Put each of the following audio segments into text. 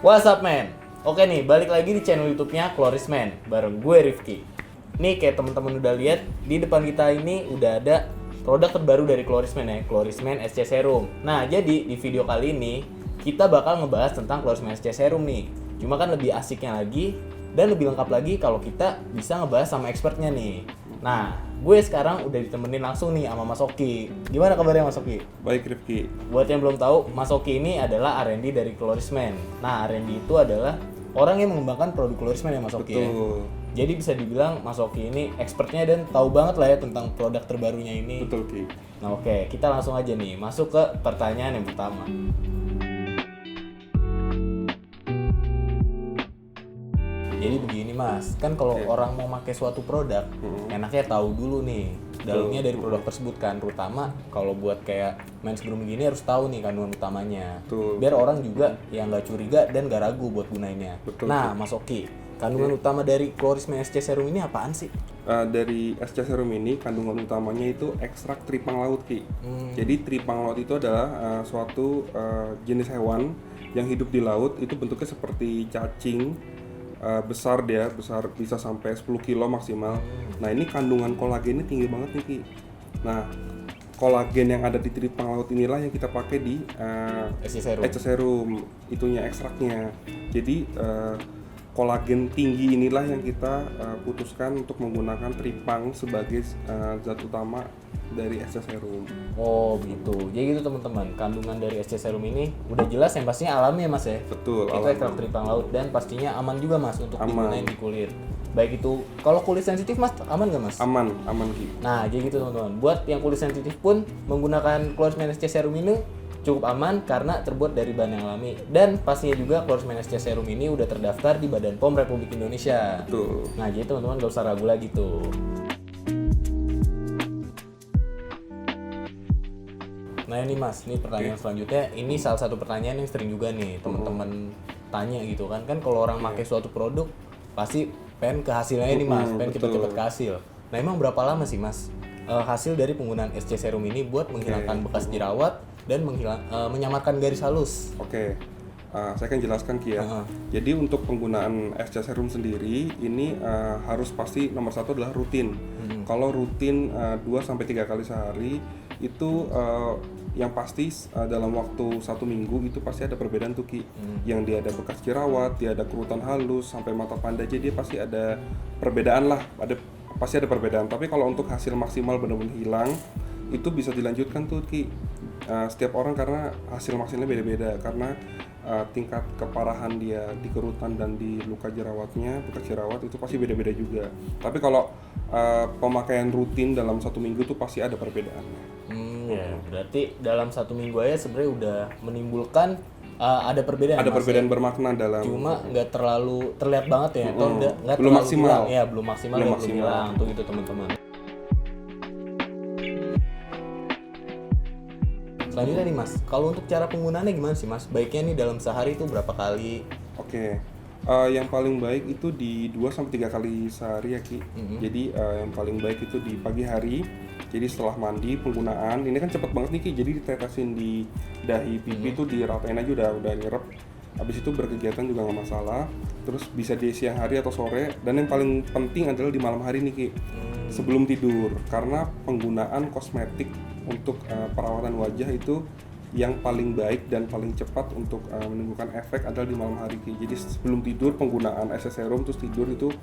What's up man? Oke nih, balik lagi di channel YouTube-nya Klorisman bareng gue Rifki. Nih kayak teman-teman udah lihat di depan kita ini udah ada produk terbaru dari Klorisman ya, Klorisman SC Serum. Nah, jadi di video kali ini kita bakal ngebahas tentang Klorisman SC Serum nih. Cuma kan lebih asiknya lagi dan lebih lengkap lagi kalau kita bisa ngebahas sama expertnya nih. Nah, gue sekarang udah ditemenin langsung nih sama Mas Oki. Gimana kabarnya Mas Oki? Baik Rifki. Buat yang belum tahu, Mas Oki ini adalah R&D dari Klorisman. Nah, R&D itu adalah orang yang mengembangkan produk Klorisman ya Mas Oki. Betul. Jadi bisa dibilang Mas Oki ini expertnya dan tahu banget lah ya tentang produk terbarunya ini. Betul Ki. Nah oke, kita langsung aja nih masuk ke pertanyaan yang pertama. Jadi begini Mas, kan kalau orang mau pakai suatu produk, enaknya tahu dulu nih dalamnya dari produk tersebut kan, terutama kalau buat kayak men's grooming gini harus tahu nih kandungan utamanya. Betul. Biar orang juga yang nggak curiga dan nggak ragu buat gunainnya. Betul. Nah Mas Oki, kandungan utama dari Klorisman SC Serum ini apaan sih? Dari SC Serum ini kandungan utamanya itu ekstrak tripang laut Ki. Jadi tripang laut itu adalah suatu jenis hewan yang hidup di laut, itu bentuknya seperti cacing. Besar bisa sampai 10 kilo maksimal. Nah ini kandungan kolagennya tinggi banget nih Ki. Nah kolagen yang ada di tripang laut inilah yang kita pakai di SC Serum, itunya ekstraknya. Jadi kolagen tinggi inilah yang kita putuskan untuk menggunakan tripang sebagai zat utama dari SC Serum. Oh gitu. Jadi gitu teman-teman, kandungan dari SC Serum ini udah jelas yang pastinya alami ya Mas ya. Betul. Itu ekstrak tripang laut dan pastinya aman juga Mas untuk digunain di kulit. Baik itu kalau kulit sensitif Mas aman nggak Mas? Aman Ki. Nah jadi gitu teman-teman. Buat yang kulit sensitif pun menggunakan Klorisman SC Serum ini cukup aman karena terbuat dari bahan yang alami dan pastinya juga Klorisman SC Serum ini udah terdaftar di Badan POM Republik Indonesia. Betul. Nah jadi teman-teman gak usah ragu lagi tuh. Nah ini Mas, ini pertanyaan selanjutnya. Ini salah satu pertanyaan yang sering juga nih teman-teman tanya gitu kan. Kan kalau orang pakai suatu produk pasti pengen ke hasilnya nih Mas, pengen cepet-cepet ke hasil. Nah emang berapa lama sih Mas hasil dari penggunaan SC Serum ini buat menghilangkan bekas jerawat dan menyamarkan garis halus? Oke. Saya akan jelaskan Ki ya. Jadi untuk penggunaan SC Serum sendiri ini harus pasti nomor satu adalah rutin. Kalau rutin 2-3 kali sehari itu yang pasti dalam waktu 1 minggu itu pasti ada perbedaan tuh Ki. Yang dia ada bekas jerawat, dia ada kerutan halus sampai mata panda aja dia pasti ada perbedaan lah. Pasti ada perbedaan. Tapi kalau untuk hasil maksimal benar-benar hilang itu bisa dilanjutkan tuh Ki. Setiap orang karena hasil maksimalnya beda-beda karena tingkat keparahan dia di kerutan dan di luka jerawatnya, bekas jerawat itu pasti beda-beda juga. Tapi kalau pemakaian rutin dalam 1 minggu tuh pasti ada perbedaannya. Ya, berarti dalam 1 minggu aja sebenarnya udah menimbulkan ada perbedaan. Ada perbedaan bermakna dalam. Cuma nggak terlalu terlihat banget ya, atau nggak belum terlalu maksimal. hilang. Ya belum maksimal, belum hilang tuh gitu teman-teman. Selanjutnya nih Mas, kalau untuk cara penggunaannya gimana sih Mas? Baiknya nih dalam sehari itu berapa kali? Oke. Yang paling baik itu di 2-3 kali sehari ya Ki. Jadi yang paling baik itu di pagi hari. Jadi setelah mandi penggunaan ini kan cepet banget nih Ki. Jadi ditetesin di dahi pipi tuh diratain aja udah nyerep. Habis itu berkegiatan juga nggak masalah. Terus bisa di siang hari atau sore. Dan yang paling penting adalah di malam hari nih Ki. Sebelum tidur. Karena penggunaan kosmetik untuk perawatan wajah itu yang paling baik dan paling cepat untuk menimbulkan efek adalah di malam hari Ki. Jadi sebelum tidur penggunaan SC Serum terus tidur itu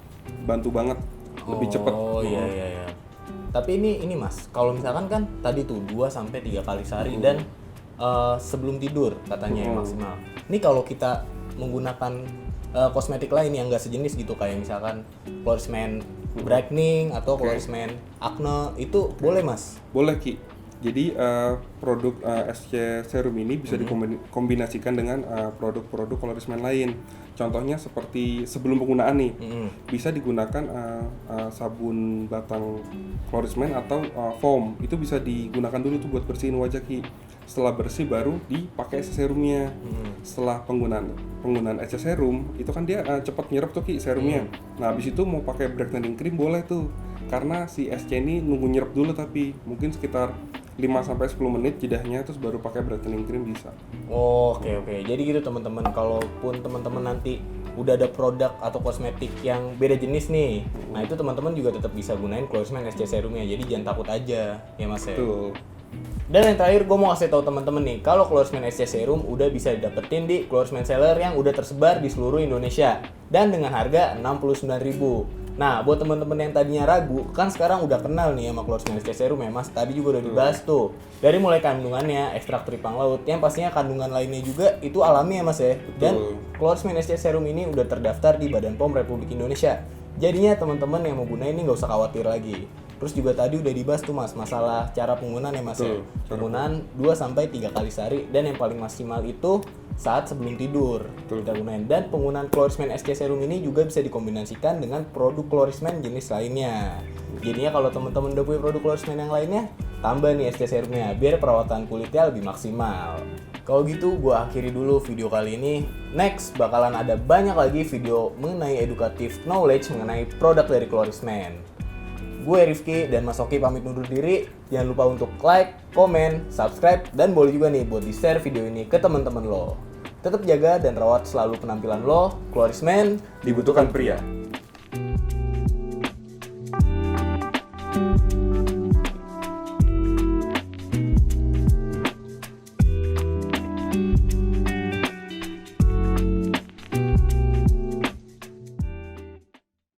bantu banget lebih cepat. Oh iya. Tapi ini Mas, kalau misalkan kan tadi tuh 2-3 kali sehari dan sebelum tidur katanya yang maksimal. Ini kalau kita menggunakan kosmetik lain yang enggak sejenis gitu kayak misalkan Klorisman brightening atau Klorisman acne itu boleh Mas? Boleh Ki. Jadi produk SC Serum ini bisa dikombinasikan dengan produk-produk Klorisman lain. Contohnya seperti sebelum penggunaan nih, bisa digunakan sabun batang Klorisman atau foam. Itu bisa digunakan dulu tuh buat bersihin wajah Ki. Setelah bersih baru dipakai SC Serumnya. Setelah penggunaan SC Serum itu kan dia cepat nyerap tuh Ki serumnya. Nah habis itu mau pakai brightening cream boleh tuh. karena si SC ini nunggu nyerap dulu, tapi mungkin sekitar 5-10 menit jedahnya, terus baru pakai brightening cream bisa. Oke. Jadi gitu teman-teman, kalaupun teman-teman nanti udah ada produk atau kosmetik yang beda jenis nih, nah itu teman-teman juga tetap bisa gunain Clorisman SC Serumnya. Jadi jangan takut aja ya Mas ya. Betul. Dan yang terakhir gue mau kasih tahu teman-teman nih, kalau Clorisman SC Serum udah bisa didapetin di Clorisman Seller yang udah tersebar di seluruh Indonesia dan dengan harga 69.000. Nah, buat teman-teman yang tadinya ragu, kan sekarang udah kenal nih sama Clorisman SC Serum ya Mas. Tadi juga udah dibahas tuh. Dari mulai kandungannya, ekstrak teripang laut, yang pastinya kandungan lainnya juga itu alami ya Mas ya. Dan Clorisman SC Serum ini udah terdaftar di Badan POM Republik Indonesia. Jadinya teman-teman yang mau gunain ini nggak usah khawatir lagi. Terus juga tadi udah dibahas tuh Mas, masalah cara penggunaan ya Mas ya. Penggunaan 2-3 kali sehari, dan yang paling maksimal itu saat sebelum tidur kita gunain. Dan penggunaan Clorisman SC Serum ini juga bisa dikombinasikan dengan produk Clorisman jenis lainnya. Jadinya kalau teman-teman udah punya produk Clorisman yang lainnya, tambah nih SC Serumnya biar perawatan kulitnya lebih maksimal. Kalau gitu gue akhiri dulu video kali ini. Next bakalan ada banyak lagi video mengenai edukatif knowledge mengenai produk dari Clorisman. Gue Rifki dan Mas Oki pamit undur diri. Jangan lupa untuk like, komen, subscribe, dan boleh juga nih buat di-share video ini ke teman-teman lo. Tetap jaga dan rawat selalu penampilan lo. Clorisman Dibutuhkan pria.